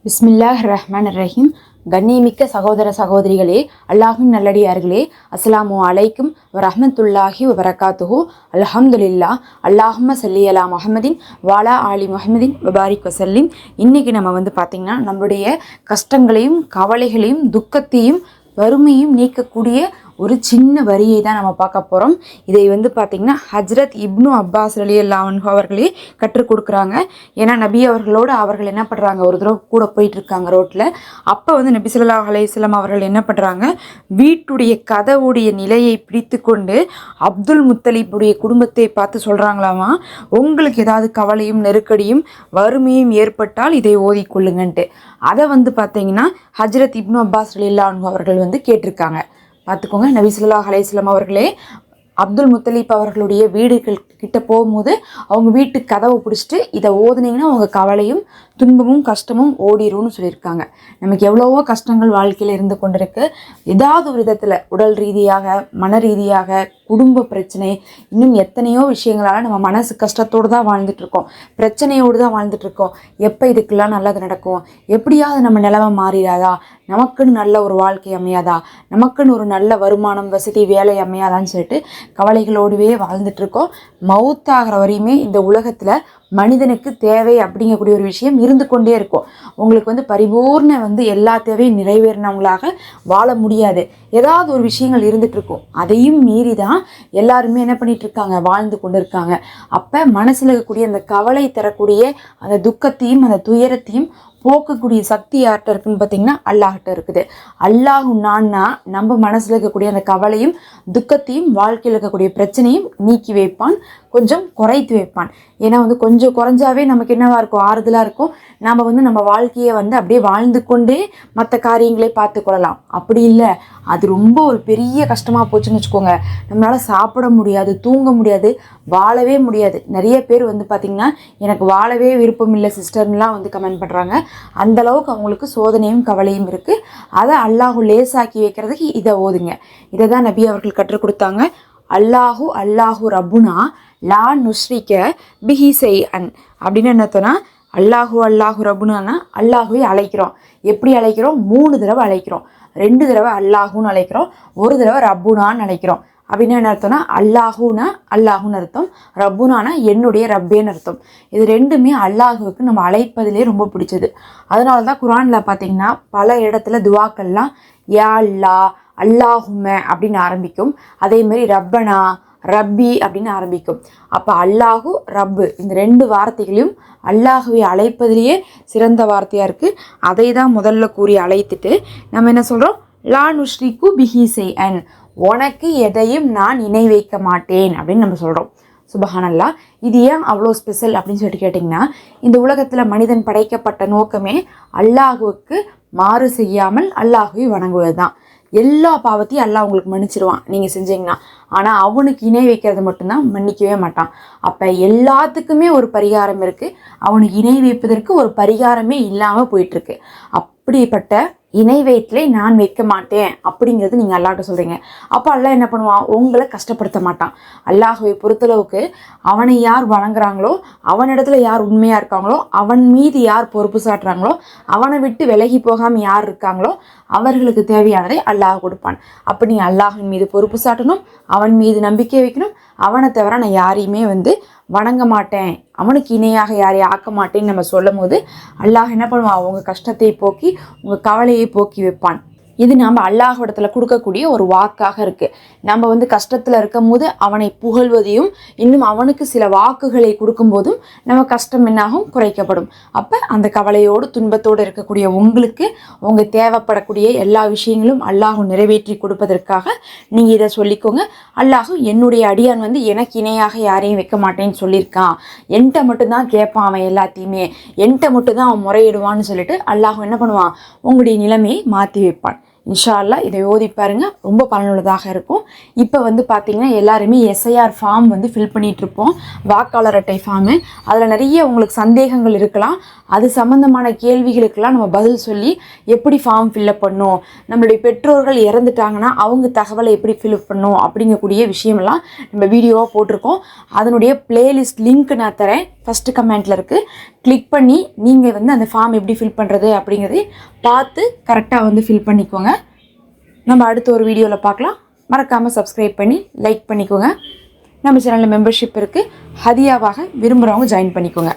பிஸ்மில்லாஹ் ரஹ்மான் ரஹீம். கண்ணியமிக்க சகோதர சகோதரிகளே, அல்லாஹின் நல்லடியார்களே, அஸ்ஸலாமு அலைக்கும் வரஹ்மத்துல்லாஹி வபரகாத்துஹு. அல்ஹம்துலில்லாஹ். அல்லாஹும்ம ஸல்லி அலா முஹம்மதின் வாலா ஆலி முஹம்மதின் வபாரிக் வசல்லிம். இன்றைக்கி நம்ம பார்த்திங்கன்னா நம்மளுடைய கஷ்டங்களையும் கவலைகளையும் துக்கத்தையும் வறுமையும் நீக்கக்கூடிய ஒரு சின்ன வரியை தான் நம்ம பார்க்க போகிறோம். இதை பார்த்திங்கன்னா ஹஜ்ரத் இப்னு அப்பாஸ் ரலியல்லாஹு அன்ஹு அவர்களே கற்றுக் கொடுக்குறாங்க. ஏன்னா நபி அவர்களோடு அவர்கள் என்ன பண்ணுறாங்க, ஒரு தடவை கூட போயிட்டுருக்காங்க ரோட்டில். அப்போ நபி ஸல்லல்லாஹு அலைஹி வஸல்லம் அவர்கள் என்ன பண்ணுறாங்க, வீட்டுடைய கதவுடைய நிலையை பிடித்து கொண்டு அப்துல் முத்தலிபுடைய குடும்பத்தை பார்த்து சொல்கிறாங்களாமா, உங்களுக்கு ஏதாவது கவலையும் நெருக்கடியும் வறுமையும் ஏற்பட்டால் இதை ஓதிக்கொள்ளுங்கன்ட்டு. அதை பார்த்திங்கன்னா ஹஜ்ரத் இப்னு அப்பாஸ் ரலியல்லாஹு அன்ஹு அவர்கள் கேட்டிருக்காங்க. பார்த்துக்கோங்க, நபி ஸல்லல்லாஹு அலைஹி வஸல்லம் அவர்களே அப்துல் முத்தலிப் அவர்களுடைய வீடுகள் கிட்ட போகும்போது அவங்க வீட்டு கதவை பிடிச்சிட்டு இதை ஓதுனீங்கன்னா அவங்க கவலையும் துன்பமும் கஷ்டமும் ஓடிரும்னு சொல்லியிருக்காங்க. நமக்கு எவ்வளவோ கஷ்டங்கள் வாழ்க்கையில் இருந்து கொண்டிருக்கு. ஏதாவது ஒரு விதத்தில் உடல் ரீதியாக, மன ரீதியாக, குடும்ப பிரச்சனை, இன்னும் எத்தனையோ விஷயங்களால் நம்ம மனசு கஷ்டத்தோடு தான் வாழ்ந்துட்டுருக்கோம், பிரச்சனையோடு தான் வாழ்ந்துட்டுருக்கோம். எப்போ இதுக்கெல்லாம் நல்லது நடக்கும், எப்படியாவது நம்ம நிலைமை மாறிடாதா, நமக்குன்னு நல்ல ஒரு வாழ்க்கை அமையாதா, நமக்குன்னு ஒரு நல்ல வருமானம் வசதி வேலை அமையாதான்னு சொல்லிட்டு கவலைகளோடுவே வாழ்ந்துட்டுருக்கோம். மவுத்தாகிற வரையுமே இந்த உலகத்தில் மனிதனுக்கு தேவை அப்படிங்கக்கூடிய ஒரு விஷயம் இருந்து கொண்டே இருக்கும். உங்களுக்கு பரிபூர்ண எல்லா தேவையும் நிறைவேறினவங்களாக வாழ முடியாது. ஏதாவது ஒரு விஷயங்கள் இருந்துகிட்ருக்கும். அதையும் மீறி தான் எல்லாருமே என்ன பண்ணிகிட்ருக்காங்க, வாழ்ந்து கொண்டு இருக்காங்க. அப்போ மனசில் இருக்கக்கூடிய அந்த கவலை தரக்கூடிய அந்த துக்கத்தையும் அந்த துயரத்தையும் போக்கக்கூடிய சக்தி யார்கிட்ட இருக்குன்னு பார்த்தீங்கன்னா அல்லாஹ்கிட்ட இருக்குது. அல்லாஹு நான்னா நம்ம மனசில் இருக்கக்கூடிய அந்த கவலையும் துக்கத்தையும் வாழ்க்கையில் இருக்கக்கூடிய பிரச்சனையும் நீக்கி வைப்பான், கொஞ்சம் குறைத்து வைப்பான். ஏன்னா கொஞ்சம் குறைஞ்சாவே நமக்கு என்னவா இருக்கும், ஆறுதலாக இருக்கும். நாம் நம்ம வாழ்க்கையை அப்படியே வாழ்ந்து கொண்டே மற்ற காரியங்களே பார்த்து கொள்ளலாம். அப்படி இல்லை, அது ரொம்ப ஒரு பெரிய கஷ்டமாக போச்சுன்னு வச்சுக்கோங்க, நம்மளால் சாப்பிட முடியாது, தூங்க முடியாது, வாழவே முடியாது. நிறைய பேர் பார்த்திங்கன்னா எனக்கு வாழவே விருப்பம் இல்லை சிஸ்டர்லாம் கமெண்ட் பண்ணுறாங்க. அந்தளவுக்கு அவங்களுக்கு சோதனையும் கவலையும் இருக்குது. அதை அல்லாஹு லேசாக்கி வைக்கிறதுக்கு இதை ஓதுங்க. இதை தான் நபி அவர்கள் கற்றுக் கொடுத்தாங்க. அல்லாஹு அல்லாஹு ரப்புனா லா நுஸ்ரிக்க பிஹி செய்அன் அப்படின்னு என்னத்தோன்னா, அல்லாஹு அல்லாஹு ரப்புனானா அல்லாஹுவை அழைக்கிறோம். எப்படி அழைக்கிறோம்? 3 தடவை அழைக்கிறோம். 2 தடவை அல்லாஹுன்னு அழைக்கிறோம், 1 தடவை ரப்புனான்னு அழைக்கிறோம். அப்படின்னு என்ன அர்த்தம்னா, அல்லாஹுனா அல்லாஹுன்னு அர்த்தம், ரப்புனானா என்னுடைய ரப்பேன்னு அர்த்தம். இது ரெண்டுமே அல்லாஹுவுக்கு நம்ம அழைப்பதிலே ரொம்ப பிடிச்சது. அதனால தான் குர்ஆனில் பார்த்திங்கன்னா பல இடத்துல துவாக்கள்லாம் யா அல்லா, அல்லாஹும்ம அப்படின்னு ஆரம்பிக்கும். அதேமாரி ரப்பனா, ரப்பி அப்படின்னு ஆரம்பிக்கும். அப்போ அல்லாஹு ரப்பு இந்த 2 வார்த்தைகளையும் அல்லாஹுவை அழைப்பதிலேயே சிறந்த வார்த்தையாக இருக்குது. அதை தான் முதல்ல கூறி அழைத்துட்டு நம்ம என்ன சொல்கிறோம், லா நுஷ்ரிக்கு பிஹி செய்அன், உனக்கு எதையும் நான் இணை வைக்க மாட்டேன் அப்படின்னு நம்ம சொல்கிறோம். சுபஹானல்லாஹ். இது ஏன் அவ்வளோ ஸ்பெஷல் அப்படின்னு சொல்லிட்டு கேட்டிங்கன்னா, இந்த உலகத்தில் மனிதன் படைக்கப்பட்ட நோக்கமே அல்லாஹுவுக்கு மாறு செய்யாமல் அல்லாஹுவை வணங்குவது தான். எல்லா பாவத்தையும் அல்லாஹ் உங்களுக்கு மன்னிச்சிருவான் நீங்கள் செஞ்சீங்கன்னா. ஆனால் அவனுக்கு இணை வைக்கிறது மட்டும்தான் மன்னிக்கவே மாட்டான். அப்போ எல்லாத்துக்குமே ஒரு பரிகாரம் இருக்குது, அவனுக்கு இணை வைப்பதற்கு ஒரு பரிகாரமே இல்லாமல் போயிட்டுருக்கு. அப்படிப்பட்ட இணை வைத்தலை நான் வைக்க மாட்டேன் அப்படிங்கிறது நீங்கள் அல்லாஹ்ட்ட சொல்கிறீங்க. அப்போ அல்லாஹ் என்ன பண்ணுவான், உங்களை கஷ்டப்படுத்த மாட்டான். அல்லாஹுவை பொறுத்தளவுக்கு அவனை யார் வணங்குறாங்களோ, அவனிடத்துல யார் உண்மையாக இருக்காங்களோ, அவன் மீது யார் பொறுப்பு சாட்டுறாங்களோ, அவனை விட்டு விலகி போகாமல் யார் இருக்காங்களோ அவர்களுக்கு தேவையானதை அல்லாஹ் கொடுப்பான். அப்போ நீங்கள் அல்லாஹின் மீது பொறுப்பு சாட்டணும், அவன் மீது நம்பிக்கை வைக்கணும். அவனை தவிர நான் யாரையுமே வணங்க மாட்டேன், அவனுக்கு இணையாக யாரையும் ஆக்க மாட்டேன்னு நம்ம சொல்லும் போது அல்லாஹ் என்ன பண்ணுவான், உங்கள் கஷ்டத்தை போக்கி உங்கள் கவலையை போக்கி வைப்பான். இது நம்ம அல்லாஹ்விடத்துல கொடுக்கக்கூடிய ஒரு வாக்காக இருக்குது. நம்ம கஷ்டத்தில் இருக்கும் போது அவனை புகழ்வதையும் இன்னும் அவனுக்கு சில வாக்குகளை கொடுக்கும்போதும் நம்ம கஷ்டம் என்னாகும், குறைக்கப்படும். அப்போ அந்த கவலையோடு துன்பத்தோடு இருக்கக்கூடிய உங்களுக்கு உங்கள் தேவைப்படக்கூடிய எல்லா விஷயங்களும் அல்லாஹ் நிறைவேற்றி கொடுப்பதற்காக நீங்கள் இதை சொல்லிக்கோங்க. அல்லாஹ் என்னுடைய அடியான் எனக்கு இணையாக யாரையும் வைக்க மாட்டேன்னு சொல்லியிருக்கான், என்கிட்ட மட்டும்தான் கேட்பான், அவன் எல்லாத்தையுமே என்கிட்ட மட்டும்தான் அவன் முறையிடுவான்னு சொல்லிட்டு அல்லாஹ் என்ன பண்ணுவான், உங்களுடைய நிலைமையை மாற்றி வைப்பான். இன்ஷா அல்லாஹ் இதை ஓதி பாருங்க, ரொம்ப பயனுள்ளதாக இருக்கும். இப்போ வந்து பார்த்தீங்கன்னா எல்லாருமே எஸ்ஐஆர் ஃபார்ம் வந்து ஃபில் பண்ணிட்டு இருப்போம், வாக்காளர் அட்டை ஃபார்மு. அதில் நிறைய உங்களுக்கு சந்தேகங்கள் இருக்கலாம். அது சம்மந்தமான கேள்விகளுக்கெல்லாம் நம்ம பதில் சொல்லி எப்படி ஃபார்ம் ஃபில்அப் பண்ணணும், நம்மளுடைய பெற்றோர்கள் இறந்துட்டாங்கன்னா அவங்க தகவலை எப்படி ஃபில்அப் பண்ணணும் அப்படிங்கக்கூடிய விஷயமெல்லாம் நம்ம வீடியோவாக போட்டிருக்கோம். அதனுடைய பிளேலிஸ்ட் லிங்க் நான் தரேன், ஃபஸ்ட்டு கமெண்ட்டில் இருக்குது. கிளிக் பண்ணி நீங்கள் வந்து அந்த ஃபார்ம் எப்படி ஃபில் பண்ணுறது அப்படிங்கிறதை பார்த்து கரெக்டாக வந்து ஃபில் பண்ணிக்கோங்க. நம்ம அடுத்த ஒரு வீடியோவில் பார்க்கலாம். மறக்காமல் சப்ஸ்கிரைப் பண்ணி லைக் பண்ணிக்கோங்க. நம்ம சேனலில் மெம்பர்ஷிப் இருக்குது, ஹதியாவாக விரும்புகிறவங்க ஜாயின் பண்ணிக்கோங்க.